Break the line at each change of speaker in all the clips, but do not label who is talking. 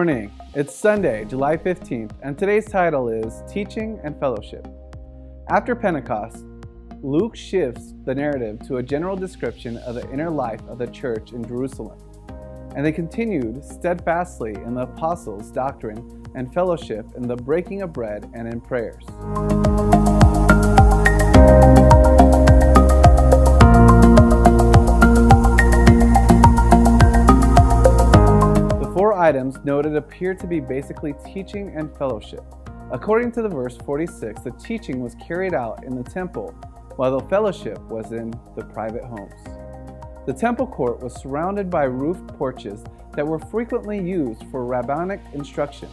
morning. It's Sunday, July 15th, and today's title is Teaching and Fellowship. After Pentecost, Luke shifts the narrative to a general description of the inner life of the church in Jerusalem. And they continued steadfastly in the apostles' doctrine and fellowship, in the breaking of bread and in prayers. Items noted appear to be basically teaching and fellowship. According to the verse 46, the teaching was carried out in the temple, while the fellowship was in the private homes. The temple court was surrounded by roofed porches that were frequently used for rabbinic instruction.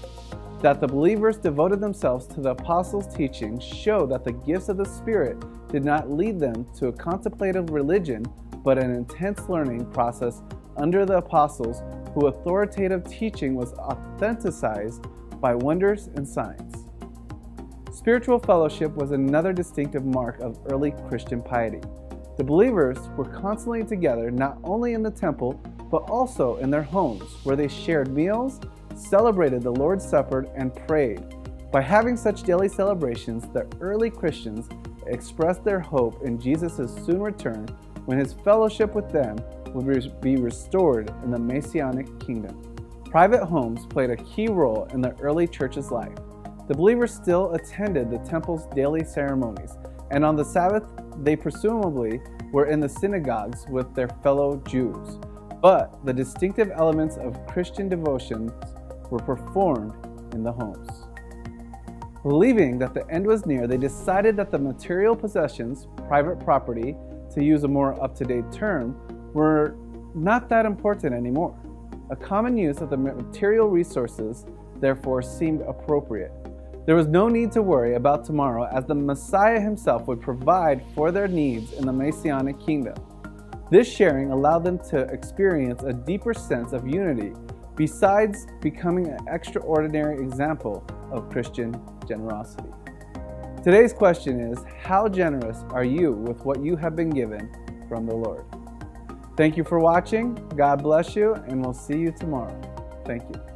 That the believers devoted themselves to the apostles' teaching showed that the gifts of the Spirit did not lead them to a contemplative religion, but an intense learning process under the apostles, whose authoritative teaching was authenticized by wonders and signs. Spiritual fellowship was another distinctive mark of early Christian piety. The believers were constantly together, not only in the temple, but also in their homes, where they shared meals, celebrated the Lord's Supper, and prayed. By having such daily celebrations, the early Christians expressed their hope in Jesus' soon return, when his fellowship with them would be restored in the Messianic kingdom. Private homes played a key role in the early church's life. The believers still attended the temple's daily ceremonies, and on the Sabbath, they presumably were in the synagogues with their fellow Jews. But the distinctive elements of Christian devotions were performed in the homes. Believing that the end was near, they decided that the material possessions, private property, to use a more up-to-date term, were not that important anymore. A common use of the material resources, therefore, seemed appropriate. There was no need to worry about tomorrow, as the Messiah himself would provide for their needs in the Messianic kingdom. This sharing allowed them to experience a deeper sense of unity, besides becoming an extraordinary example of Christian generosity. Today's question is, how generous are you with what you have been given from the Lord? Thank you for watching. God bless you, and we'll see you tomorrow. Thank you.